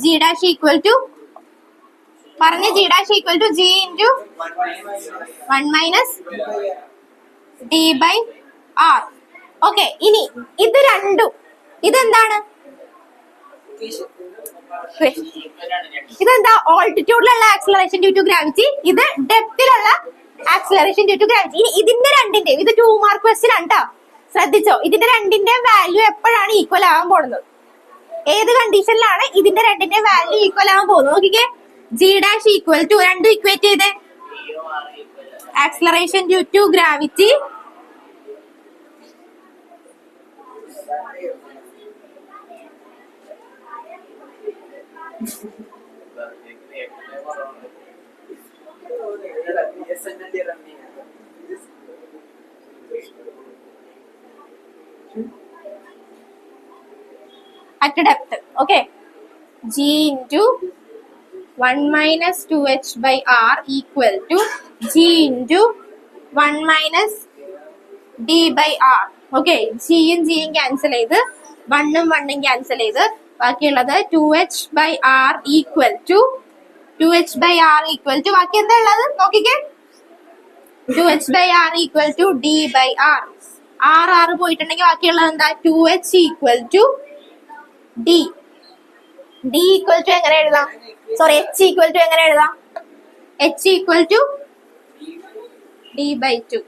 G' പറഞ്ഞ G' = G into 1 minus d by r. Okay, ഇനി ഇത് രണ്ടും ഇതെന്താണ്? ഇതെന്താ? ഓൾട്ടിറ്റ്യൂഡിലുള്ള ആക്സിലറേഷൻ ഡ്യൂ ടു ഗ്രാവിറ്റി, ഇത് ഡെപ്തിലുള്ള ആക്സിലറേഷൻ ഡ്യൂ ടു ഗ്രാവിറ്റി. ഇനി ഇതിന്റെ രണ്ടിന്റെ, ഇത് 2 മാർക്ക് ക്വസ്റ്റ്യൻ ആണ് ട്ടോ, ശ്രദ്ധിച്ചോ. ഇതിന്റെ രണ്ടിന്റെ വാല്യൂ എപ്പോഴാണ് ഈക്വൽ ആവാൻ പോകുന്നത്? ഏത് കണ്ടീഷനിലാണ് ഇതിന്റെ രണ്ടിന്റെ വാല്യൂ ഈക്വൽ ആവാൻ പോകുന്നത്? നോക്കിക്കേ, G' = രണ്ടും ഇക്വേറ്റ് ചെയ്തേ. Acceleration due to gravity at depth. Okay, G into 1 minus 2h by r equal to G into 1 minus d by r. Okay, G യും G യും ക്യാൻസൽ ചെയ്ത് 1 ഉം 1 ഉം ക്യാൻസൽ ചെയ്ത് ബാക്കിയുള്ളത് 2h by r equal to 2h/r equal to ബാക്കി എന്താ ഉള്ളത് നോക്കിക്കേ 2h/r equal to d/r r പോയിട്ടുണ്ടെങ്കിൽ ബാക്കിയുള്ളത് എന്താ 2h equal to d equal to എങ്ങനെ എഴുതാം സോറി h ഈക്വൽ ടു എങ്ങനെ എഴുതാം h equal to d/2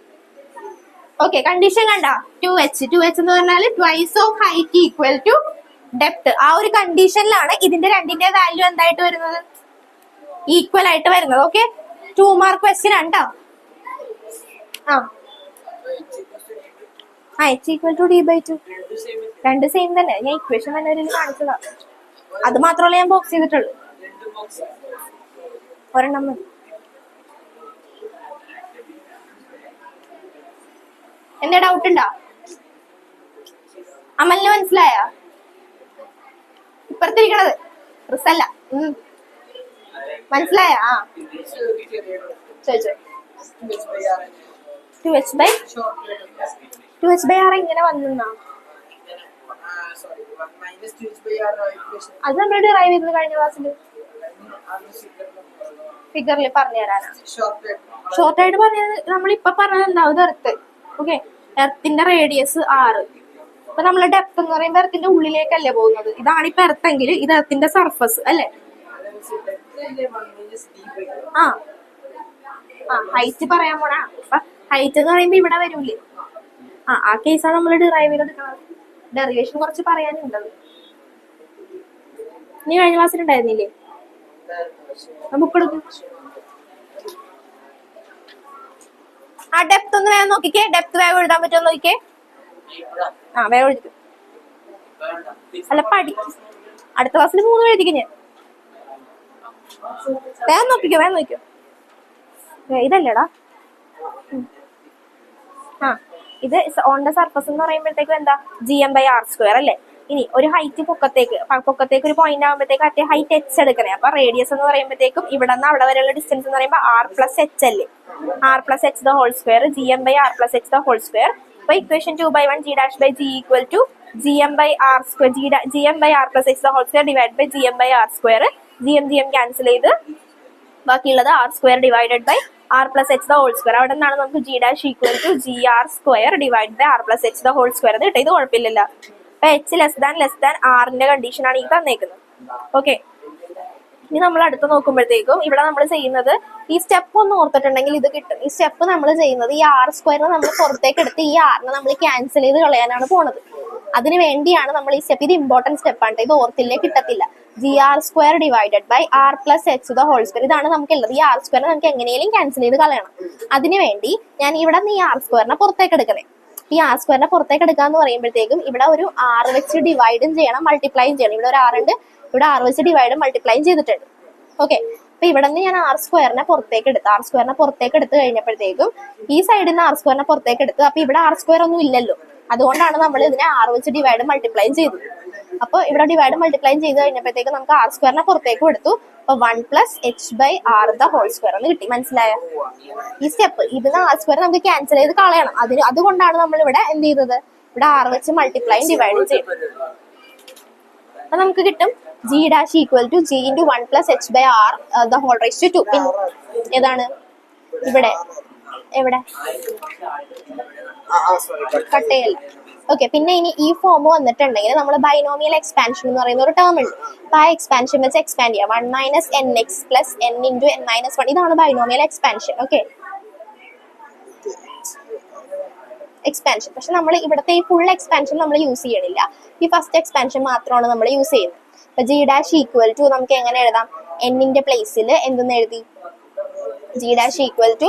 okay condition കണ്ട 2h എന്ന് പറഞ്ഞാൽ twice of height equal to depth ആ ഒരു കണ്ടീഷനിലാണ് ഇതിന്റെ രണ്ടിന്റെ വാല്യൂ എന്തായിട്ട് വരുന്നത് ഈക്വൽ ആയിട്ട് വരുന്നത് ഓക്കെ 2 മാർക്ക് ക്വസ്റ്റ്യൻ ആണ് h ഈക്വൽ ടു d/2 രണ്ട് സെയിം തന്നെ ഞാൻ ഇക്വേഷൻ തന്നെ ഒരു കാണിച്ചതാ അത് മാത്രമല്ല ഞാൻ ബോക്സ് ചെയ്തിട്ടുള്ളൂ ഒരെണ്ണം മതി എന്താ ഡൗട്ട് ഉണ്ടോ അമലിന് മനസ്സിലായ ഇപ്പുറത്തിരിക്കണത് റിസല്ല മനസ്സിലായ ചോദിച്ചോ 2h/r ഇങ്ങനെ വന്നാ അത് നമ്മൾ ഡിറൈവ് ചെയ്തത് കഴിഞ്ഞ ക്ലാസ്സിൽ ഫിഗറിൽ പറഞ്ഞു തരാനാ ഷോർട്ട് ആയിട്ട് പറഞ്ഞത് നമ്മളിപ്പൊ പറഞ്ഞത് എന്താവും എർത്ത് ഓക്കെ എർത്തിന്റെ റേഡിയസ് 6 അപ്പൊ നമ്മളെ ഡെപ്ത് എന്ന് പറയുമ്പോ എർത്തിന്റെ ഉള്ളിലേക്കല്ലേ പോകുന്നത് ഇതാണ് ഇപ്പൊ എർത്ത് ഇത് എർത്തിന്റെ സർഫസ് അല്ലേ ഹൈറ്റ് പറയാൻ പോണാ അപ്പൊ ഹൈറ്റ് എന്ന് പറയുമ്പോ ഇവിടെ വരൂലേ ആ കേസാണ് നമ്മൾ ഡിറൈവ് ചെയ്തെടുക്കുന്നത് ഡെറിവേഷൻ കുറച്ച് പറയാനുണ്ടത് നീ കഴിഞ്ഞ ക്ലാസ്സിൽ ഉണ്ടായിരുന്നില്ലേ ബുക്ക് എടുക്കും ആ ഡെപ്ത് ഒന്ന് വേഗം നോക്കിക്കേ ഡെപ്ത് വേഗം എഴുതാൻ പറ്റുമോ നോക്കിക്കേ വേഗം എഴുതിക്കും അല്ല പഠിക്കും അടുത്ത ക്ലാസ്സിൽ 3 എഴുതിക്കും ഞാൻ വേഗം നോക്കിക്കോ ഇതല്ലേടാ ഇത് ഓൺ ദ സർഫസ് എന്ന് പറയുമ്പോഴത്തേക്കും എന്താ gm/r² അല്ലേ ഇനി ഒരു ഹൈറ്റ് പൊക്കത്തേക്ക് ഒരു പോയിന്റ് ആകുമ്പോഴത്തേക്ക് അറ്റേ ഹൈറ്റ് h എടുക്കണേ അപ്പൊ റേഡിയസ് എന്ന് പറയുമ്പോഴത്തേക്കും ഇവിടെ നിന്ന് അവിടെ വരെയുള്ള ഡിസ്റ്റൻസ് എന്ന് പറയുമ്പോൾ r+h അല്ലേ r+h² gm/r+h². അപ്പൊ equation 2/1 g'/g equal to gm/r+h² divide by gm/r². gm cancel ചെയ്ത് ബാക്കിയുള്ളത് r² ഡിവൈഡഡ് ബൈ r+h². അവിടെ നിന്നാണ് നമുക്ക് g' equal to gr² divide by r+h² എന്ന് കിട്ടും ഇത് കുഴപ്പമില്ലല്ലോ അപ്പൊ h r കണ്ടീഷനാണ് ഈ തന്നേക്കുന്നത് ഓക്കെ ഇനി നമ്മൾ അടുത്ത് നോക്കുമ്പോഴത്തേക്കും ഇവിടെ നമ്മൾ ചെയ്യുന്നത് ഈ സ്റ്റെപ്പ് ഒന്ന് ഓർത്തിട്ടുണ്ടെങ്കിൽ ഇത് കിട്ടും ഈ സ്റ്റെപ്പ് നമ്മൾ ചെയ്യുന്നത് ഈ r² നമ്മൾ പുറത്തേക്ക് എടുത്ത് ഈ r നമ്മൾ ക്യാൻസൽ ചെയ്ത് കളയാനാണ് പോണത് അതിന് വേണ്ടിയാണ് നമ്മൾ ഈ സ്റ്റെപ്പ് ഇത് ഇമ്പോർട്ടന്റ് സ്റ്റെപ്പാണ് ഇത് ഓർത്തില്ലേ കിട്ടത്തില്ല gr² ഡിവൈഡഡ് ബൈ r+h² ഇതാണ് നമുക്ക് ഉള്ളത് ഈ r² നമുക്ക് എങ്ങനെയും ക്യാൻസൽ ചെയ്ത് കളയണം അതിനു വേണ്ടി ഞാൻ ഇവിടെ ഈ r² പുറത്തേക്ക് എടുക്കണേ ഈ r² പുറത്തേക്ക് എടുക്കാന്ന് പറയുമ്പോഴത്തേക്കും ഇവിടെ ഒരു r വെച്ച് ഡിവൈഡും ചെയ്യണം മൾട്ടിപ്ലൈയും ചെയ്യണം ഇവിടെ ഒരു r ഉണ്ട് ഇവിടെ r വെച്ച് ഡിവൈഡും മൾട്ടിപ്ലൈയും ചെയ്തിട്ടുണ്ട് ഓക്കെ അപ്പൊ ഇവിടെ നിന്ന് ഞാൻ r² പുറത്തേക്ക് എടുത്തു r² പുറത്തേക്ക് എടുത്ത് കഴിഞ്ഞപ്പോഴത്തേക്കും ഈ സൈഡിൽ നിന്ന് r² പുറത്തേക്ക് എടുത്തു അപ്പൊ ഇവിടെ r² ഒന്നും ഇല്ലല്ലോ അതുകൊണ്ടാണ് നമ്മൾ ഇതിനെ r വെച്ച് ഡിവൈഡും മൾട്ടിപ്ലൈയും ചെയ്തത് അപ്പൊ ഇവിടെ ഡിവൈഡ് മൾട്ടിപ്ലൈ ചെയ്ത് കഴിഞ്ഞപ്പോഴത്തേക്ക് നമുക്ക് r² പുറത്തേക്ക് എടുത്തു അപ്പൊ 1+h/r² എന്ന് കിട്ടി മനസ്സിലായോ ഈ സ്റ്റെപ്പ് ഇതിന് r² നമുക്ക് ക്യാൻസൽ ചെയ്ത് കളയണം അതുകൊണ്ടാണ് നമ്മൾ ഇവിടെ എന്ത് ചെയ്തത് ഇവിടെ r വെച്ച് മൾട്ടിപ്ലൈയും ഡിവൈഡും ചെയ്തത് അപ്പൊ നമുക്ക് കിട്ടും g' equal to g × 1+h/r² പിന്നെ ഏതാണ് ഇവിടെ എവിടെ കട്ടയല്ല ഓക്കെ പിന്നെ ഇനി ഈ ഫോം വന്നിട്ടുണ്ടെങ്കിൽ നമ്മൾ ബൈനോമിയൽ എക്സ്പാൻഷൻ എന്ന് പറയുന്ന ഒരു ടേം ഉണ്ട് അപ്പൊ ആ എക്സ്പാൻഷൻ വെച്ച് എക്സ്പാൻഡ് ചെയ്യാം 1 - nx + n × n-1 ഇതാണ് ബൈനോമിയൽ എക്സ്പാൻഷൻ ഓക്കെ എക്സ്പാൻഷൻ പക്ഷെ നമ്മൾ ഇവിടുത്തെ ഈ ഫുൾ എക്സ്പാൻഷൻ നമ്മൾ യൂസ് ചെയ്യണില്ല ഈ ഫസ്റ്റ് എക്സ്പാൻഷൻ മാത്രമാണ് നമ്മൾ യൂസ് ചെയ്യുന്നത് അപ്പൊ g' ഈക്വൽ ടു നമുക്ക് എങ്ങനെ എഴുതാം n-ന്റെ പ്ലേസിൽ എന്തെന്ന് എഴുതി g' ഈക്വൽ ടു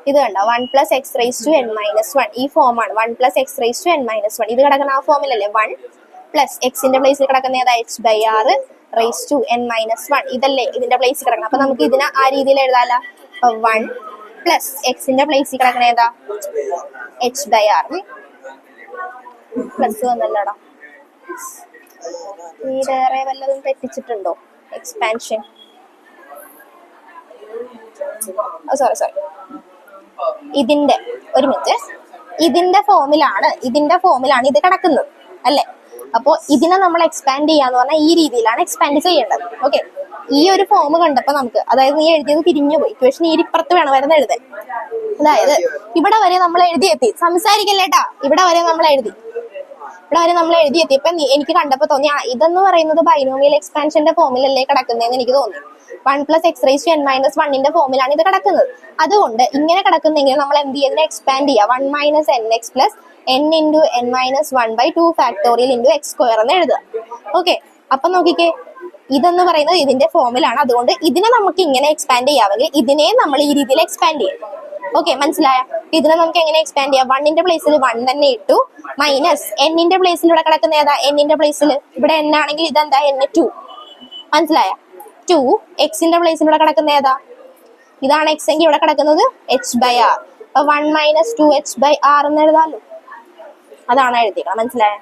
ഇത് കണ്ടോ 1+x⁻n−1 ഈ ഫോമാണ് 1+x⁻n−1 ഇത് കിടക്കുന്ന ആ ഫോമിലല്ലേ 1+x-ന്റെ പ്ലേസിൽ കിടക്കുന്ന ഏതാ h/r⁻n−1 ഇതല്ലേ ഇതിന്റെ പ്ലേസിൽ കിടക്കണം അപ്പൊ നമുക്ക് ഇതിനെ ആ രീതിയിൽ എഴുതാല 1+x-ന്റെ പ്ലേസിൽ കിടക്കുന്ന ഏതാ h/r പ്ലസ് വന്നല്ലോടാ നീ വേറെ വല്ലതും തെറ്റിച്ചിട്ടുണ്ടോ എക്സ്പാൻഷൻ സോറി ഇതിന്റെ ഒരു മിനിറ്റ് ഇതിന്റെ ഫോമിലാണ് ഇത് കിടക്കുന്നത് അല്ലെ അപ്പൊ ഇതിനെ നമ്മൾ എക്സ്പാൻഡ് ചെയ്യാന്ന് പറഞ്ഞാൽ ഈ രീതിയിലാണ് എക്സ്പാൻഡ് ചെയ്യേണ്ടത് ഓക്കെ ഈ ഒരു ഫോം കണ്ടപ്പോ നമുക്ക്, അതായത് നീ എഴുതിയത് തിരിഞ്ഞു പോയി, ഇക്വേഷൻ ഈ ഇപ്പുറത്ത് വേണം വരുന്ന എഴുതാൻ. അതായത് ഇവിടെ വരെ നമ്മൾ എഴുതിയെത്തി, സംസാരിക്കല്ലേട്ടാ, ഇവിടെ വരെ നമ്മൾ എഴുതിയെത്തി. ഇപ്പൊ എനിക്ക് കണ്ടപ്പോ തോന്നി ഇതെന്ന് പറയുന്നത് ബൈനോമിയൽ എക്സ്പാൻഷന്റെ ഫോമിലല്ലേ കിടക്കുന്നതെന്ന് എനിക്ക് തോന്നി. 1+x⁻n−1 ഫോമിലാണ് ഇത് കിടക്കുന്നത്. അതുകൊണ്ട് ഇങ്ങനെ കിടക്കുന്നെങ്കിൽ നമ്മൾ എന്ത് ചെയ്യുന്നത്, എക്സ്പാൻഡ് ചെയ്യുക. 1 - nx + n × n−1/2 factorial × x² എന്ന് എഴുതുക. ഓക്കെ, അപ്പൊ നോക്കിക്കേ, ഇതെന്ന് പറയുന്നത് ഇതിന്റെ ഫോമിലാണ്. അതുകൊണ്ട് ഇതിനെ നമുക്ക് ഇങ്ങനെ എക്സ്പാൻഡ് ചെയ്യാമെങ്കിൽ ഇതിനെ നമ്മൾ ഈ രീതിയിൽ എക്സ്പാൻഡ് ചെയ്യും. ഓക്കെ, മനസ്സിലായ? ഇതിനെ നമുക്ക് എങ്ങനെ എക്സ്പാൻഡ് ചെയ്യാം? 1ന്റെ പ്ലേസിൽ 1 തന്നെ ഇട്ടു, മൈനസ് n-ന്റെ പ്ലേസിൽ ഇവിടെ കിടക്കുന്ന ഏതാ? n-ന്റെ പ്ലേസിൽ ഇവിടെ n ആണെങ്കിൽ ഇതെന്താ? n2. മനസ്സിലായ? 2 x-ന്റെ പ്ലേസിൽ ഇവിടെ കിടക്കുന്ന ഏതാ? ഇതാണ് x എങ്കിൽ ഇവിടെ കിടക്കുന്നത് h/r. അപ്പൊ 1 - 2h/r എന്ന് എഴുതാമല്ലോ. അതാണ് എഴുതിയത്. മനസ്സിലായ?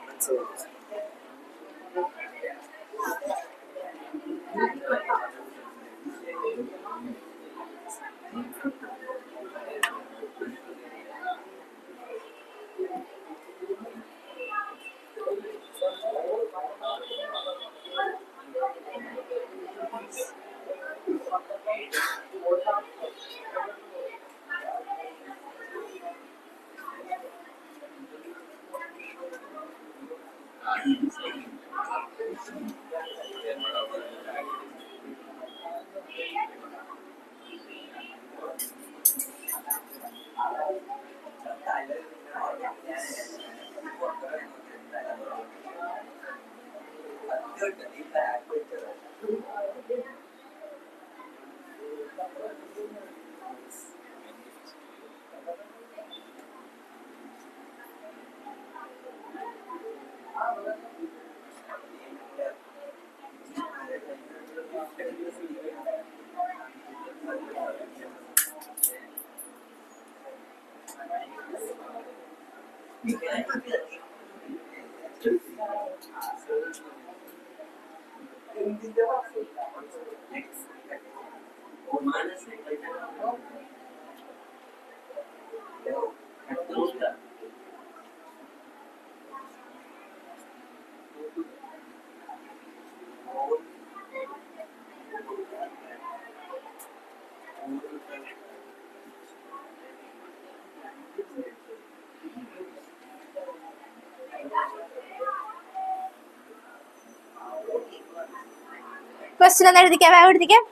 ക്വസ്റ്റ്യൻ ഒന്ന് എഴുതിക്കാം, വേഗം എഴുതിക്കാം.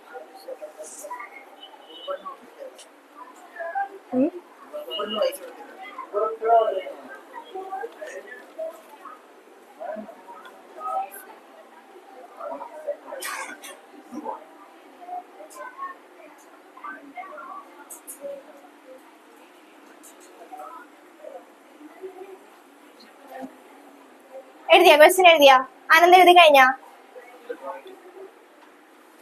എഴുതിയാ? ക്വസ്റ്റ്യൻ എഴുതിയാ? ആനന്ദ് എഴുതി കഴിഞ്ഞാ?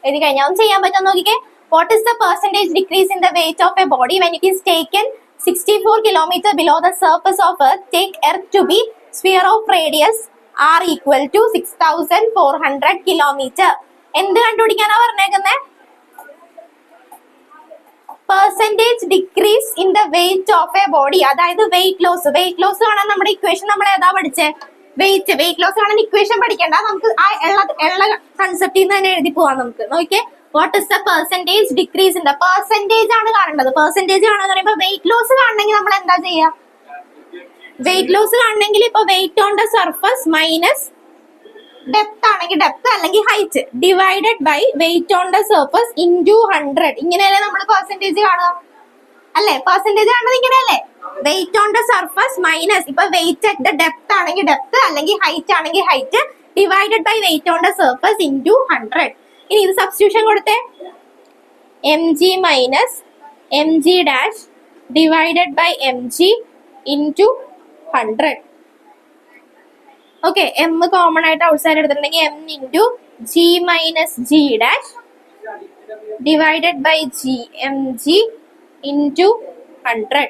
എഴുതി കഴിഞ്ഞാ? ഒന്ന് ചെയ്യാൻ പറ്റുമോ നോക്കിക്കേ. What is the percentage decrease in the weight of a body when it is taken 64 kilometre below the surface of earth? Take earth to be sphere of radius r = 6400 kilometre. എന്ത് കണ്ടുപിടിക്കാനാ പറഞ്ഞേക്കുന്നേ? Percentage decrease in the weight of a body, അതായത് weight loss. Weight loss കാണാൻ നമ്മുടെ equation നമ്മൾ ഏതാ പഠിച്ചേ? Wait loss കാണാൻ ഇക്വേഷൻ പഠിക്കണ്ട, നമുക്ക് ആ ഉള്ള കൺസെപ്റ്റിൽ നിന്ന് തന്നെ എഴുതി പോവാം. നമുക്ക് നോക്കിയേ, what is the percentage decrease in the, percentage ആണ് കാണേണ്ടത്. പെർസെന്റേജ് കാണാന്ന് പറയുമ്പോൾ വെയിറ്റ് ലോസ് കാണണമെങ്കിൽ നമ്മൾ എന്താ ചെയ്യാ? വെയിറ്റ് ലോസ് കാണണമെങ്കിൽ ഇപ്പൊ weight on the surface minus depth ആണെങ്കിൽ ഡെപ്ത് അല്ലെങ്കിൽ height divided by weight on the surface into 100. ഇങ്ങനെയല്ലേ നമ്മൾ പെർസെന്റേജ് കാണുക അല്ലെ? പെർസെന്റേജ് കാണുന്നത് ഇങ്ങനെയല്ലേ? Weight on the surface minus ഇപ്പൊ വെയിറ്റ് അറ്റ് ദ ഡെപ്ത് ആണെങ്കിൽ ഡെപ്ത് അല്ലെങ്കിൽ ഹൈറ്റ് ആണെങ്കിൽ height divided by weight on the surface into 100. ഇനി ഇത് സബ്സ്റ്റിറ്റ്യൂഷൻ കൊടുത്തേ, mg minus mg dash divided by mg into 100. Okay, M common ആയിട്ട് ഔട്ട് സൈഡ് എടുത്തിട്ടുണ്ടെങ്കിൽ m into g minus g dash divided by g mg into 100.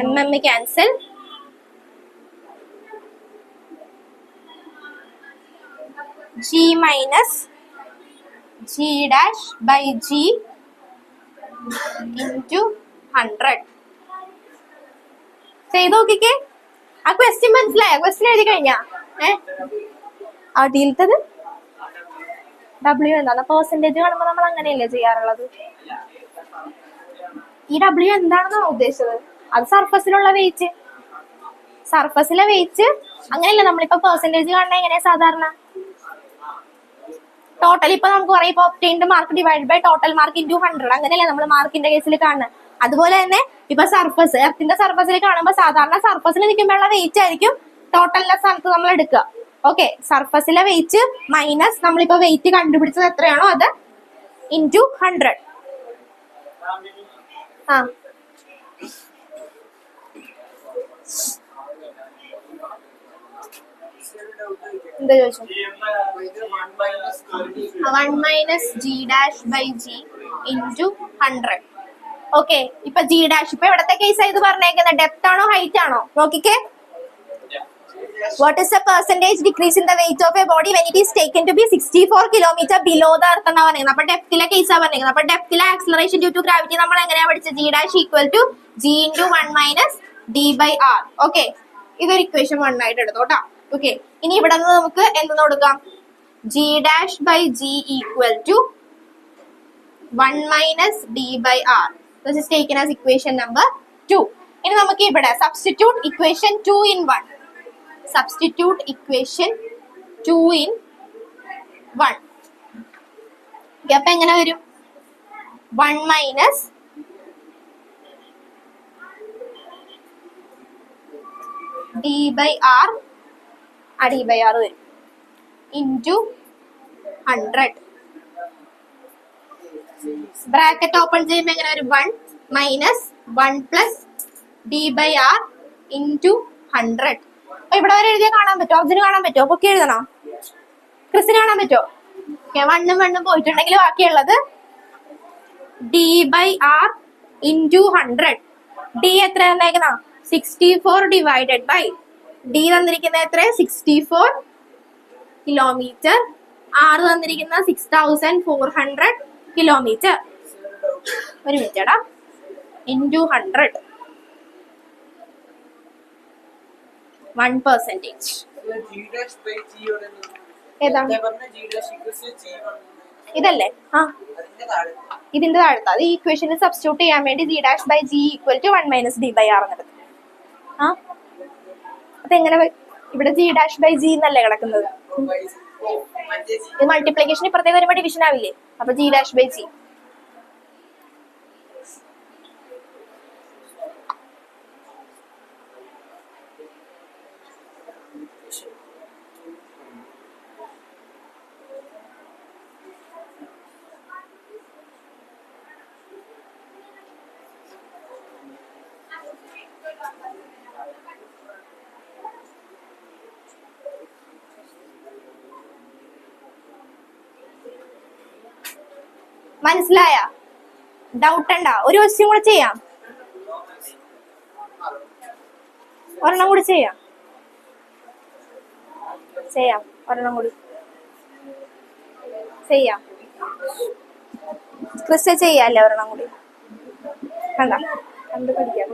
mm cancel, g minus g dash by g into 100. ചെയ്ത് നോക്കിക്കേ. ആ question മനസ്സിലായോ? Question എഴുതി കഴിഞ്ഞാ? അടിയിലത്തത് W എന്താണ്? Percentage കാണുമ്പോൾ നമ്മൾ അങ്ങനെയല്ലേ ചെയ്യാറുള്ളത്? ഈ ഡബ്ല്യു എന്താണെന്നാണ് ഉദ്ദേശിച്ചത്? അത് സർഫസിലുള്ള വെയിറ്റ്. സർഫസിലെ വെയിറ്റ് അങ്ങനെയല്ല നമ്മളിപ്പോ പെർസെന്റേജ് കാണുന്നത് എങ്ങനെയാ സാധാരണ? ടോട്ടൽ ഇപ്പൊ നമുക്ക് പറയാം, ഇപ്പൊ obtained mark divide by total mark into 100 അങ്ങനെയല്ലേ നമ്മൾ മാർക്കിന്റെ കേസിൽ കാണുന്നത്. അതുപോലെ തന്നെ ഇപ്പൊ സർഫസ്, എർത്തിന്റെ സർഫസിൽ കാണുമ്പോൾ സാധാരണ സർഫസിൽ നിൽക്കുമ്പോഴുള്ള വെയിറ്റ് ആയിരിക്കും ടോട്ടലിന്റെ സ്ഥാനത്ത് നമ്മൾ എടുക്കുക. ഓക്കെ, സർഫസിലെ വെയിറ്റ് മൈനസ് നമ്മളിപ്പോ വെയിറ്റ് കണ്ടുപിടിച്ചത് എത്രയാണോ അത് ഇൻറ്റു 100. ആ എന്താ ചോദിച്ചു? 1 minus G dash by G into 100. Okay, ഇപ്പൊ ജി ഡാഷ് ഇപ്പൊ ഇവിടത്തെ കേസ് ആയത് പറഞ്ഞേക്കുന്നത് ഡെപ്ത് ആണോ ഹൈറ്റ് ആണോ? നോക്കിക്കേ. What is the percentage decrease in the weight of a body when it is taken to be 64 kilometer below the earth എന്നാ പറയുന്നത്. അപ്പൊ ഡെപ്തിലെ കേസാ പറഞ്ഞേക്കുന്നത്. അപ്പൊ ഡെപ്തിലെ ആക്സിലറേഷൻ ഡ്യൂ ടു ഗ്രാവിറ്റി നമ്മൾ എങ്ങനെയാ പഠിച്ചത്? G dash equal to G into 1 minus D by R. Okay, ഇതൊരു ഇക്വേഷൻ 1 ആയിട്ട് എടുത്തോട്ടാ. ഓക്കെ, ഇനി ഇവിടെ നിന്ന് നമുക്ക് എന്തെന്ന് കൊടുക്കാം? G dash by G equal to 1 minus D by R. This is taken as equation number 2. ഇനി നമുക്ക് ഇവിടെ substitute equation 2 in 1. Substitute equation 2 in 1. അപ്പൊ എങ്ങനെ വരും? 1 minus D by R, D by R വരും ഇൻറ്റു 100. ബ്രാക്കറ്റ് ഓപ്പൺ ചെയ്യുമ്പോൾ എങ്ങനെ വരും? 1 minus 1 plus D by R into 100. അപ്പൊ ഇവിടെ വരെ എഴുതിയാൽ കാണാൻ പറ്റുമോ? അർജുന് കാണാൻ പറ്റുമോ? പൊക്കി എഴുതണോ? ക്രിസിന് കാണാൻ പറ്റുമോ? ഓക്കെ, 1 പോയിട്ടുണ്ടെങ്കിൽ ബാക്കിയുള്ളത് D by R into 100. D എത്ര തന്നേക്കുന്ന? 64 ഡിവൈഡഡ് ബൈ ഡി തന്നിരിക്കുന്ന എത്ര? 64 കിലോമീറ്റർ. ആർ തന്നിരിക്കുന്ന 6400 കിലോമീറ്റർ. ഒരു മിനിറ്റ് എടാ. ഇൻറ്റു 100. 1%. ഇതല്ലേ? ആ, ഇതിന്റെ താഴത്ത് അത് ഈ ഇക്വേഷനിൽ സബ്സ്റ്റിറ്റ്യൂട്ട് ചെയ്യാൻ വേണ്ടി G dash by G equal to 1 minus D by R എന്നത്. ആ, അതെങ്ങനെ? ഇവിടെ ജി ഡാഷ് ബൈ ജി എന്നല്ലേ കിടക്കുന്നത്. ഇത് മൾട്ടിപ്ലിക്കേഷൻ ഇപ്പുറത്തേക്ക് വരുമ്പോൾ ഡിവിഷൻ ആവില്ലേ? അപ്പൊ ജി ഡാഷ് ബൈ ജി. മനസ്സിലായ? ഡൗട്ട് ഉണ്ടോ? ഒരു ക്വസ്റ്റ്യൻ കൂടെ ചെയ്യാം. ഒരെണ്ണം കൂടി ചെയ്യാം. ഒരെണ്ണം കൂടി ചെയ്യാം. ക്രിസ്റ്റ ചെയ്യാല്ലേ? ഒരെണ്ണം കൂടി കണ്ട കണ്ടു പഠിക്കാം.